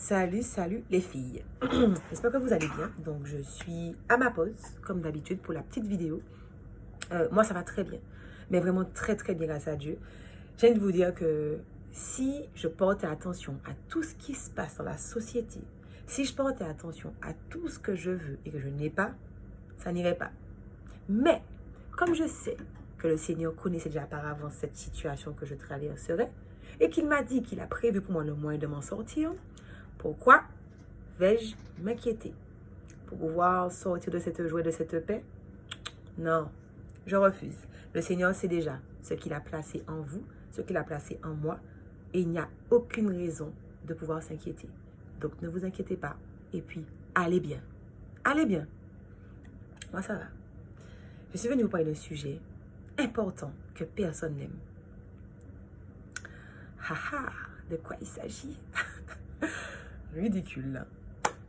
Salut les filles. J'espère que vous allez bien. Donc je suis à ma pause, comme d'habitude, pour la petite vidéo. Moi ça va très bien, mais vraiment très bien grâce à Dieu. J'ai envie de vous dire que si je portais attention à tout ce qui se passe dans la société, si je portais attention à tout ce que je veux et que je n'ai pas, ça n'irait pas. Mais comme je sais que le Seigneur connaissait déjà par avance cette situation que je traverserais et qu'il m'a dit qu'il a prévu pour moi le moyen de m'en sortir, pourquoi vais-je m'inquiéter? Pour pouvoir sortir de cette joie, de cette paix? Non, je refuse. Le Seigneur sait déjà ce qu'il a placé en vous, ce qu'il a placé en moi, et il n'y a aucune raison de pouvoir s'inquiéter. Donc ne vous inquiétez pas, et puis allez bien. Allez bien. Moi ça va. Je suis venue vous parler d'un sujet important que personne n'aime. Haha, de quoi il s'agit? Ridicule là.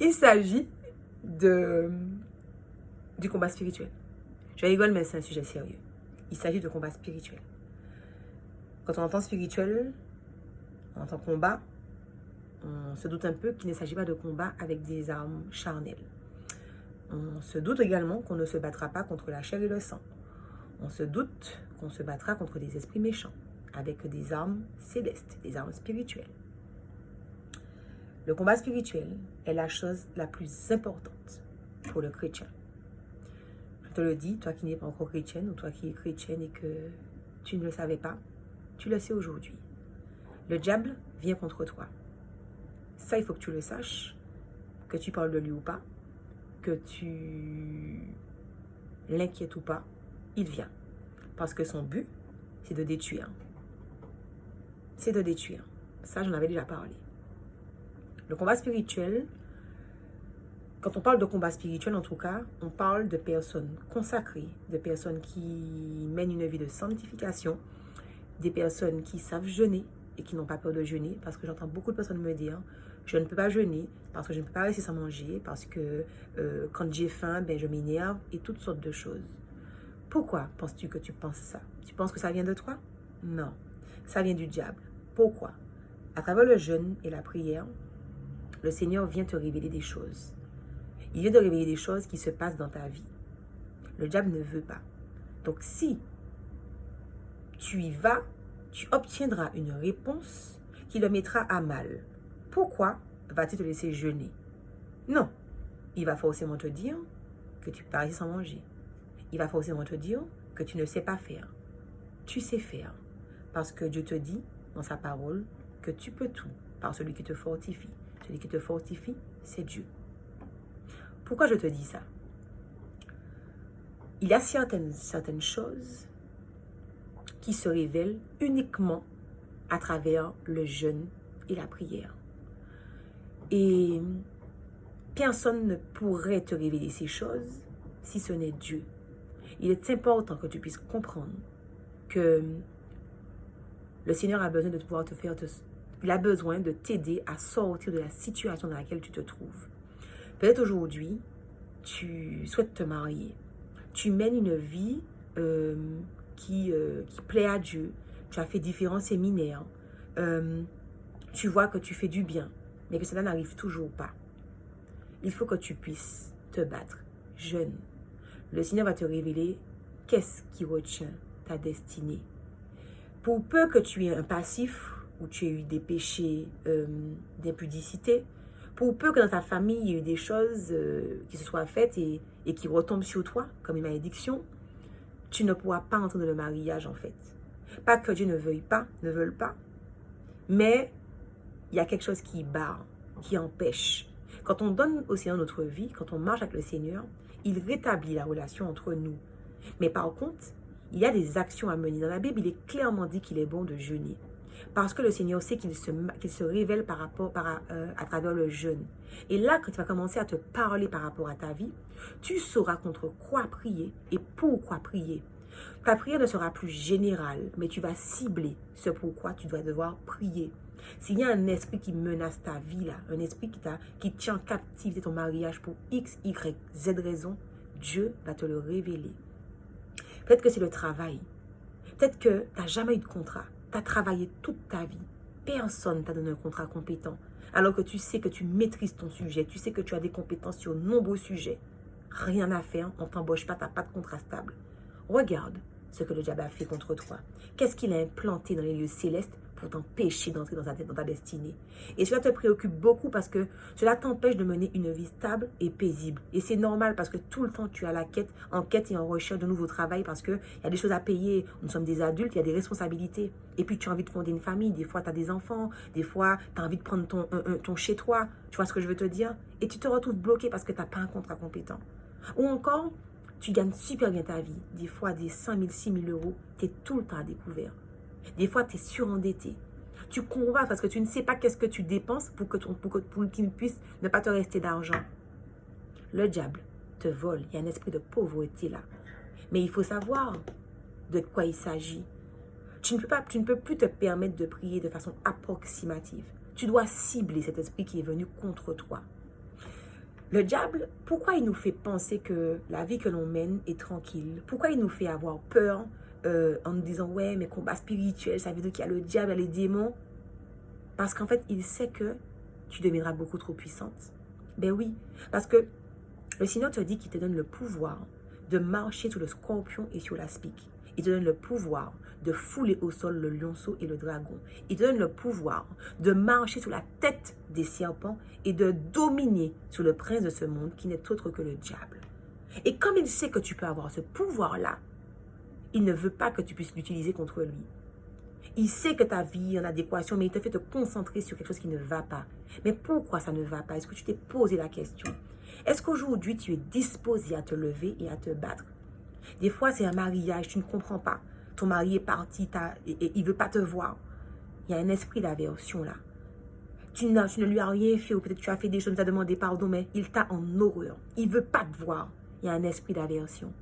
Il s'agit du combat spirituel. Je rigole, mais c'est un sujet sérieux. Il s'agit de combat spirituel. Quand on entend spirituel, on entend combat, on se doute un peu qu'il ne s'agit pas de combat avec des armes charnelles. On se doute également qu'on ne se battra pas contre la chair et le sang. On se doute qu'on se battra contre des esprits méchants avec des armes célestes, des armes spirituelles. Le combat spirituel est la chose la plus importante pour le chrétien. Je te le dis, toi qui n'es pas encore chrétienne ou toi qui es chrétienne et que tu ne le savais pas, tu le sais aujourd'hui. Le diable vient contre toi. Ça, il faut que tu le saches, que tu parles de lui ou pas, que tu l'inquiètes ou pas, il vient. Parce que son but, c'est de détruire. C'est de détruire. Ça, j'en avais déjà parlé. Le combat spirituel, quand on parle de combat spirituel, en tout cas, on parle de personnes consacrées, de personnes qui mènent une vie de sanctification, des personnes qui savent jeûner et qui n'ont pas peur de jeûner, parce que j'entends beaucoup de personnes me dire « je ne peux pas jeûner, parce que je ne peux pas rester sans manger, parce que quand j'ai faim, ben, je m'énerve » et toutes sortes de choses. Pourquoi penses-tu que tu penses ça? Tu penses que ça vient de toi? Non, ça vient du diable. Pourquoi? À travers le jeûne et la prière, le Seigneur vient te révéler des choses. Il vient te révéler des choses qui se passent dans ta vie. Le diable ne veut pas. Donc si tu y vas, tu obtiendras une réponse qui le mettra à mal. Pourquoi vas-tu te laisser jeûner? Non. Il va forcément te dire que tu peux rester sans manger. Il va forcément te dire que tu ne sais pas faire. Tu sais faire. Parce que Dieu te dit dans sa parole que tu peux tout par celui qui te fortifie. Celui qui te fortifie, c'est Dieu. Pourquoi je te dis ça? Il y a certaines choses qui se révèlent uniquement à travers le jeûne et la prière. Et personne ne pourrait te révéler ces choses si ce n'est Dieu. Il est important que tu puisses comprendre que le Seigneur a besoin de pouvoir te faire... Il a besoin de t'aider à sortir de la situation dans laquelle tu te trouves. Peut-être aujourd'hui, tu souhaites te marier. Tu mènes une vie qui plaît à Dieu. Tu as fait différents séminaires. Tu vois que tu fais du bien, mais que cela n'arrive toujours pas. Il faut que tu puisses te battre. Jeûne. Le Seigneur va te révéler qu'est-ce qui retient ta destinée. Pour peu que tu aies un passif, où tu as eu des péchés d'impudicité, pour peu que dans ta famille, il y ait eu des choses qui se soient faites et qui retombent sur toi, comme une malédiction, tu ne pourras pas entrer dans le mariage en fait. Pas que Dieu ne veuille pas, mais il y a quelque chose qui barre, qui empêche. Quand on donne au Seigneur notre vie, quand on marche avec le Seigneur, il rétablit la relation entre nous. Mais par contre, il y a des actions à mener. Dans la Bible, il est clairement dit qu'il est bon de jeûner. Parce que le Seigneur sait qu'il se révèle à travers le jeûne. Et là, quand tu vas commencer à te parler par rapport à ta vie, tu sauras contre quoi prier et pourquoi prier. Ta prière ne sera plus générale, mais tu vas cibler ce pourquoi tu dois devoir prier. S'il y a un esprit qui menace ta vie, là, un esprit qui tient en captivité ton mariage pour X, Y, Z raison, Dieu va te le révéler. Peut-être que c'est le travail. Peut-être que tu n'as jamais eu de contrat. Tu as travaillé toute ta vie. personne t'a donné un contrat compétent. Alors que tu sais que tu maîtrises ton sujet, tu sais que tu as des compétences sur de nombreux sujets. Rien à faire, on ne t'embauche pas, tu n'as pas de contrat stable. Regarde ce que le diable a fait contre toi. Qu'est-ce qu'il a implanté dans les lieux célestes pour t'empêcher d'entrer dans ta destinée. Et cela te préoccupe beaucoup parce que cela t'empêche de mener une vie stable et paisible. Et c'est normal parce que tout le temps tu as la quête, en quête et en recherche de nouveau travail parce qu'il y a des choses à payer. Nous sommes des adultes, il y a des responsabilités. Et puis tu as envie de fonder une famille. Des fois tu as des enfants. Des fois tu as envie de prendre ton chez toi. Tu vois ce que je veux te dire? Et tu te retrouves bloqué parce que tu n'as pas un contrat compétent. Ou encore, tu gagnes super bien ta vie. Des fois des 5 000, 6 000 euros, tu es tout le temps à découvert. Des fois, tu es surendetté. Tu combats parce que tu ne sais pas qu'est-ce que tu dépenses pour qu'il ne puisse ne pas te rester d'argent. Le diable te vole. Il y a un esprit de pauvreté là. Mais il faut savoir de quoi il s'agit. Tu ne peux plus te permettre de prier de façon approximative. Tu dois cibler cet esprit qui est venu contre toi. Le diable, pourquoi il nous fait penser que la vie que l'on mène est tranquille? Pourquoi il nous fait avoir peur en nous disant, ouais, mais combat spirituel, ça veut dire qu'il y a le diable, il y a les démons? Parce qu'en fait, il sait que tu deviendras beaucoup trop puissante. Ben oui, parce que le Seigneur te dit qu'il te donne le pouvoir de marcher sur le scorpion et sur l'aspic. Il te donne le pouvoir de fouler au sol le lionceau et le dragon. Il te donne le pouvoir de marcher sur la tête des serpents et de dominer sur le prince de ce monde qui n'est autre que le diable. Et comme il sait que tu peux avoir ce pouvoir-là, il ne veut pas que tu puisses l'utiliser contre lui. Il sait que ta vie est en adéquation, mais il te fait te concentrer sur quelque chose qui ne va pas. Mais pourquoi ça ne va pas? Est-ce que tu t'es posé la question? Est-ce qu'aujourd'hui, tu es disposé à te lever et à te battre? Des fois, c'est un mariage, tu ne comprends pas. Ton mari est parti et il ne veut pas te voir. Il y a un esprit d'aversion là. Tu ne lui as rien fait, ou peut-être tu as fait des choses, tu as demandé pardon, mais il t'a en horreur. Il ne veut pas te voir. Il y a un esprit d'aversion.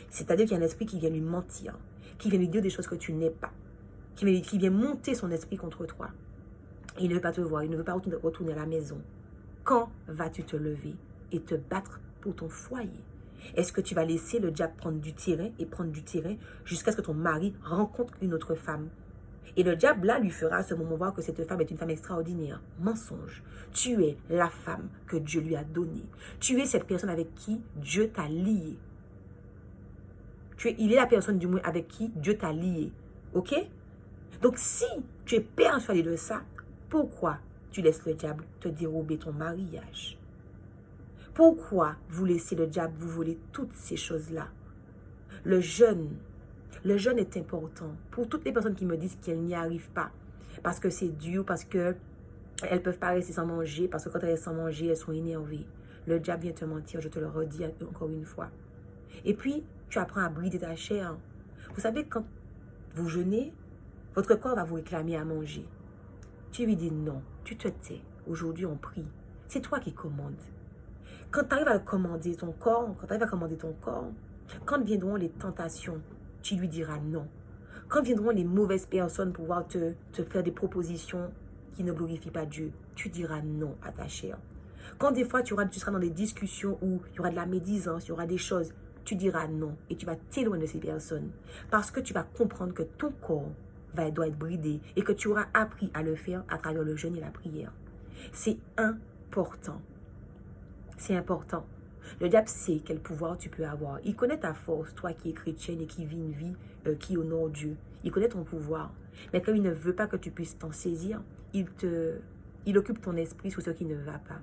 C'est-à-dire qu'il y a un esprit qui vient lui mentir, qui vient lui dire des choses que tu n'es pas, qui vient monter son esprit contre toi. Il ne veut pas te voir, il ne veut pas retourner à la maison. Quand vas-tu te lever et te battre pour ton foyer? Est-ce que tu vas laisser le diable prendre du terrain jusqu'à ce que ton mari rencontre une autre femme? Et le diable, là, lui fera à ce moment voir que cette femme est une femme extraordinaire. Mensonge. Tu es la femme que Dieu lui a donnée. Tu es cette personne avec qui Dieu t'a lié. Il est la personne du moins avec qui Dieu t'a lié. Ok? Donc si tu es persuadé de ça, pourquoi tu laisses le diable te dérober ton mariage? Pourquoi vous laissez le diable vous voler toutes ces choses-là? Le jeûne est important pour toutes les personnes qui me disent qu'elles n'y arrivent pas. Parce que c'est dur, parce qu'elles ne peuvent pas rester sans manger, parce que quand elles restent sans manger, elles sont énervées. Le diable vient te mentir, je te le redis encore une fois. Et puis, tu apprends à brider ta chair. Vous savez, quand vous jeûnez, votre corps va vous réclamer à manger. Tu lui dis non, tu te tais. Aujourd'hui, on prie. C'est toi qui commandes. Quand tu arrives à commander ton corps, quand viendront les tentations, tu lui diras non. Quand viendront les mauvaises personnes pour pouvoir te faire des propositions qui ne glorifient pas Dieu, tu diras non à ta chair. Quand des fois tu seras dans des discussions où il y aura de la médisance, il y aura des choses, tu diras non et tu vas t'éloigner de ces personnes. Parce que tu vas comprendre que ton corps doit être bridé et que tu auras appris à le faire à travers le jeûne et la prière. C'est important. C'est important. Le diable sait quel pouvoir tu peux avoir. Il connaît ta force, toi qui es chrétienne et qui vis une vie qui honore Dieu. Il connaît ton pouvoir. Mais comme il ne veut pas que tu puisses t'en saisir, il occupe ton esprit sur ce qui ne va pas.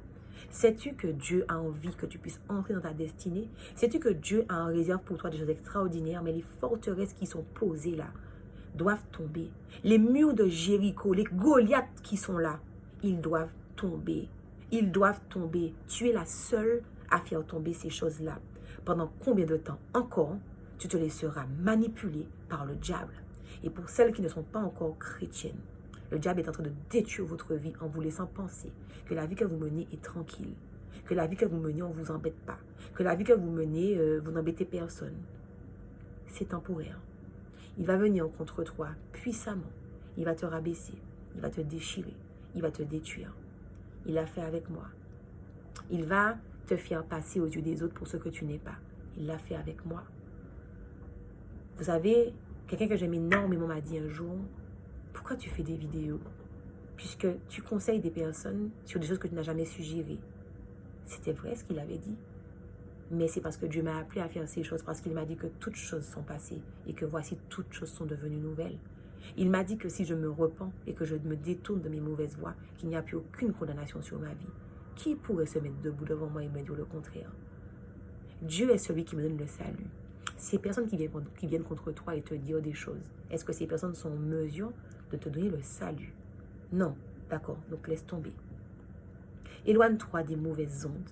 Sais-tu que Dieu a envie que tu puisses entrer dans ta destinée? Sais-tu que Dieu a en réserve pour toi des choses extraordinaires, mais les forteresses qui sont posées là doivent tomber. Les murs de Jéricho, les Goliaths qui sont là, ils doivent tomber. Ils doivent tomber. Tu es la seule à faire tomber ces choses-là. Pendant combien de temps encore tu te laisseras manipuler par le diable? Et pour celles qui ne sont pas encore chrétiennes, le diable est en train de détruire votre vie en vous laissant penser que la vie que vous menez est tranquille, que la vie que vous menez, on ne vous embête pas, que la vie que vous menez, vous n'embêtez personne. C'est temporaire. Il va venir contre toi puissamment. Il va te rabaisser, il va te déchirer, il va te détruire. Il l'a fait avec moi. Il va te faire passer aux yeux des autres pour ce que tu n'es pas. Il l'a fait avec moi. Vous savez, quelqu'un que j'aime énormément m'a dit un jour, pourquoi tu fais des vidéos? puisque tu conseilles des personnes sur des choses que tu n'as jamais suggérées. C'était vrai ce qu'il avait dit. Mais c'est parce que Dieu m'a appelé à faire ces choses, parce qu'il m'a dit que toutes choses sont passées et que voici toutes choses sont devenues nouvelles. Il m'a dit que si je me repens et que je me détourne de mes mauvaises voies, qu'il n'y a plus aucune condamnation sur ma vie. Qui pourrait se mettre debout devant moi et me dire le contraire? Dieu est celui qui me donne le salut. Ces personnes qui viennent contre toi et te dire des choses, est-ce que ces personnes sont en mesure de te donner le salut? Non, d'accord, donc laisse tomber. Éloigne-toi des mauvaises ondes.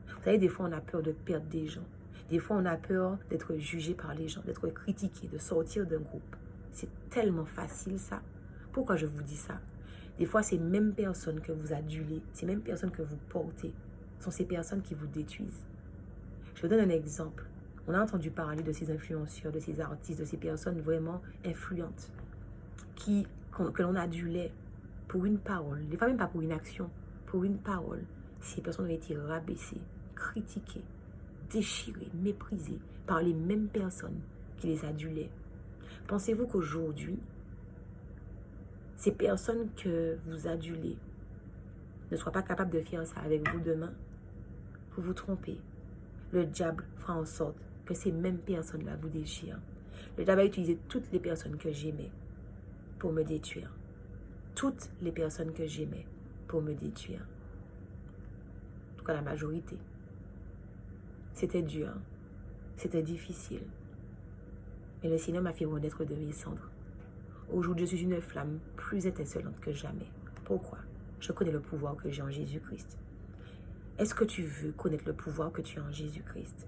Vous savez, des fois on a peur de perdre des gens. Des fois on a peur d'être jugé par les gens, d'être critiqué, de sortir d'un groupe. C'est tellement facile ça. Pourquoi je vous dis ça? Des fois, ces mêmes personnes que vous adulez, ces mêmes personnes que vous portez, sont ces personnes qui vous détruisent. Je vous donne un exemple. On a entendu parler de ces influenceurs, de ces artistes, de ces personnes vraiment influentes, que l'on adulait pour une parole, des fois même pas pour une action, pour une parole. Ces personnes ont été rabaissées, critiquées, déchirées, méprisées par les mêmes personnes qui les adulaient. Pensez-vous qu'aujourd'hui, ces personnes que vous adulez ne soient pas capables de faire ça avec vous demain? Vous vous trompez. Le diable fera en sorte que ces mêmes personnes-là vous déchirent. Le diable a utilisé toutes les personnes que j'aimais pour me détruire. Toutes les personnes que j'aimais pour me détruire. En tout cas, la majorité. C'était dur. C'était difficile. Mais le Seigneur m'a fait renaître de mes cendres. Aujourd'hui, je suis une flamme plus étincelante que jamais. Pourquoi? Je connais le pouvoir que j'ai en Jésus-Christ. Est-ce que tu veux connaître le pouvoir que tu as en Jésus-Christ?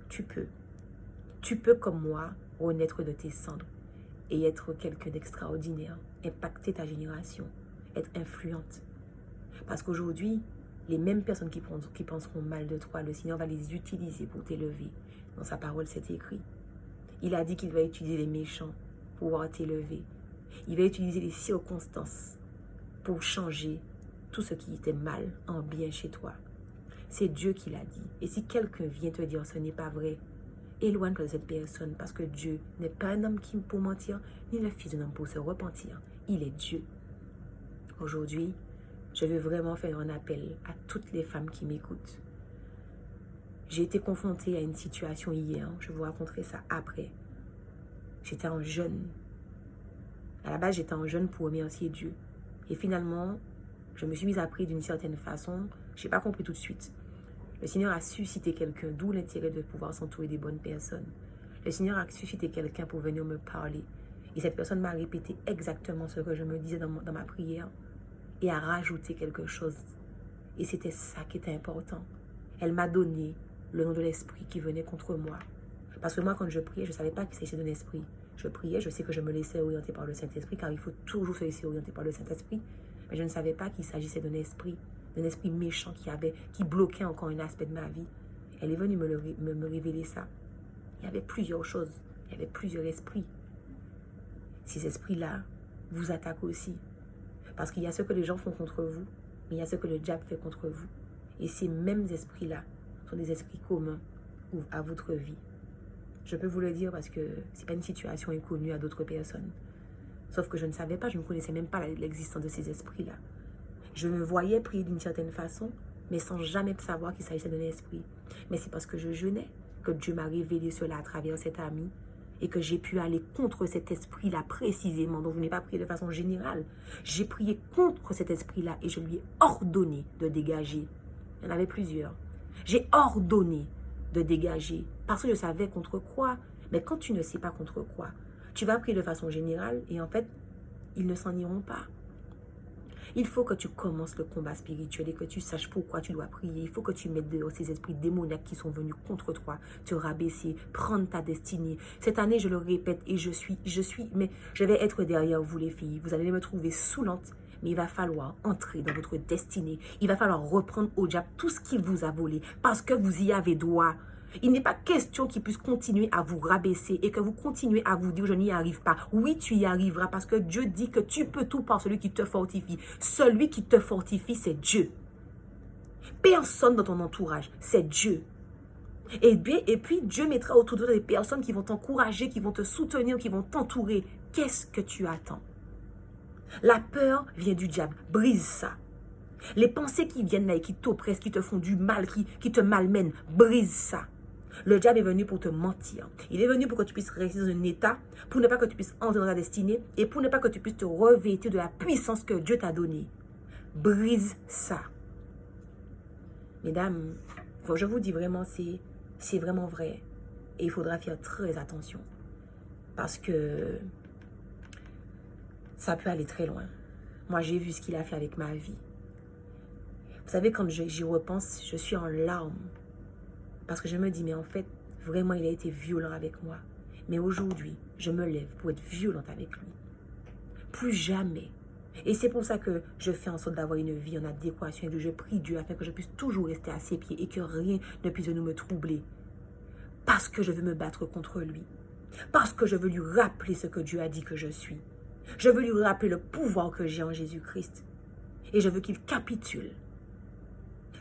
Tu peux. Tu peux, comme moi, renaître de tes cendres et être quelqu'un d'extraordinaire, impacter ta génération, être influente. Parce qu'aujourd'hui, les mêmes personnes qui penseront mal de toi, le Seigneur va les utiliser pour t'élever. Dans sa parole, c'est écrit. Il a dit qu'il va utiliser les méchants pour pouvoir t'élever. Il va utiliser les circonstances pour changer tout ce qui était mal en bien chez toi. C'est Dieu qui l'a dit. Et si quelqu'un vient te dire ce n'est pas vrai, éloigne-toi de cette personne parce que Dieu n'est pas un homme pour mentir, ni le fils d'un homme pour se repentir. Il est Dieu. Aujourd'hui, je veux vraiment faire un appel à toutes les femmes qui m'écoutent. J'ai été confrontée à une situation hier. Je vous raconterai ça après. J'étais en jeûne. À la base, j'étais en jeûne pour remercier Dieu. Et finalement, je me suis mise à prier d'une certaine façon. Je n'ai pas compris tout de suite. Le Seigneur a suscité quelqu'un, d'où l'intérêt de pouvoir s'entourer des bonnes personnes. Le Seigneur a suscité quelqu'un pour venir me parler. Et cette personne m'a répété exactement ce que je me disais dans ma prière. Et a rajouté quelque chose. Et c'était ça qui était important. Elle m'a donné le nom de l'esprit qui venait contre moi. Parce que moi, quand je priais, je ne savais pas qu'il s'agissait d'un esprit. Je priais, je sais que je me laissais orienter par le Saint-Esprit, car il faut toujours se laisser orienter par le Saint-Esprit. Mais je ne savais pas qu'il s'agissait d'un esprit méchant qui bloquait encore un aspect de ma vie. Elle est venue me révéler ça. Il y avait plusieurs choses, il y avait plusieurs esprits. Ces esprits-là vous attaquent aussi. Parce qu'il y a ce que les gens font contre vous, mais il y a ce que le diable fait contre vous. Et ces mêmes esprits-là sont des esprits communs à votre vie. Je peux vous le dire parce que ce n'est pas une situation inconnue à d'autres personnes. Sauf que je ne savais pas, je ne connaissais même pas l'existence de ces esprits-là. Je me voyais prier d'une certaine façon, mais sans jamais savoir qu'il s'agissait d'un esprit. Mais c'est parce que je jeûnais que Dieu m'a révélé cela à travers cet ami et que j'ai pu aller contre cet esprit-là précisément. Donc je n'ai pas prié de façon générale. J'ai prié contre cet esprit-là et je lui ai ordonné de dégager. Il y en avait plusieurs. J'ai ordonné de dégager parce que je savais contre quoi. Mais quand tu ne sais pas contre quoi, tu vas prier de façon générale et en fait, ils ne s'en iront pas. Il faut que tu commences le combat spirituel et que tu saches pourquoi tu dois prier. Il faut que tu mettes dehors ces esprits démoniaques qui sont venus contre toi, te rabaisser, prendre ta destinée. Cette année, je le répète et je vais être derrière vous les filles. Vous allez me trouver saoulante, mais il va falloir entrer dans votre destinée. Il va falloir reprendre au diable tout ce qu'il vous a volé parce que vous y avez droit. Il n'est pas question qu'il puisse continuer à vous rabaisser et que vous continuez à vous dire je n'y arrive pas. Oui, tu y arriveras parce que Dieu dit que tu peux tout par celui qui te fortifie. Celui qui te fortifie, c'est Dieu. Personne dans ton entourage, c'est Dieu. Et puis Dieu mettra autour de toi des personnes qui vont t'encourager, qui vont te soutenir, qui vont t'entourer. Qu'est-ce que tu attends? La peur vient du diable. Brise ça. Les pensées qui viennent là et qui t'oppressent, qui te font du mal, qui te malmènent, brise ça. Le diable est venu pour te mentir. Il est venu pour que tu puisses rester dans un état, pour ne pas que tu puisses entrer dans ta destinée et pour ne pas que tu puisses te revêtir de la puissance que Dieu t'a donnée. Brise ça. Mesdames, je vous dis vraiment, c'est vraiment vrai. Et il faudra faire très attention. Parce que ça peut aller très loin. Moi, j'ai vu ce qu'il a fait avec ma vie. Vous savez, quand j'y repense, je suis en larmes. Parce que je me dis, mais en fait, vraiment, il a été violent avec moi. Mais aujourd'hui, je me lève pour être violente avec lui. Plus jamais. Et c'est pour ça que je fais en sorte d'avoir une vie en adéquation. Et je prie Dieu afin que je puisse toujours rester à ses pieds et que rien ne puisse nous me troubler. Parce que je veux me battre contre lui. Parce que je veux lui rappeler ce que Dieu a dit que je suis. Je veux lui rappeler le pouvoir que j'ai en Jésus-Christ. Et je veux qu'il capitule.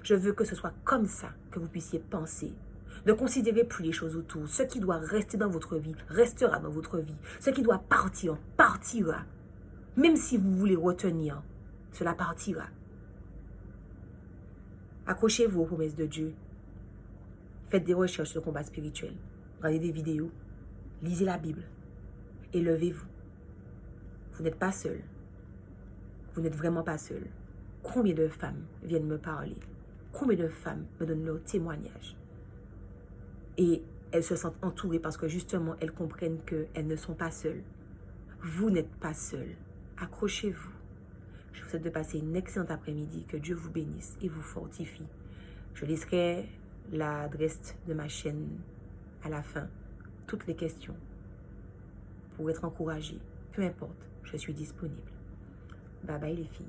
Je veux que ce soit comme ça que vous puissiez penser. Ne considérez plus les choses autour. Ce qui doit rester dans votre vie, restera dans votre vie. Ce qui doit partir, partira. Même si vous voulez retenir, cela partira. Accrochez-vous aux promesses de Dieu. Faites des recherches sur le combat spirituel. Regardez des vidéos. Lisez la Bible. Élevez-vous. Vous n'êtes pas seul. Vous n'êtes vraiment pas seul. Combien de femmes viennent me parler? Combien de femmes me donnent leur témoignage? Et elles se sentent entourées parce que justement, elles comprennent qu'elles ne sont pas seules. Vous n'êtes pas seul. Accrochez-vous. Je vous souhaite de passer une excellente après-midi. Que Dieu vous bénisse et vous fortifie. Je laisserai l'adresse de ma chaîne à la fin. Toutes les questions pour être encouragée. Peu importe, je suis disponible. Bye bye les filles.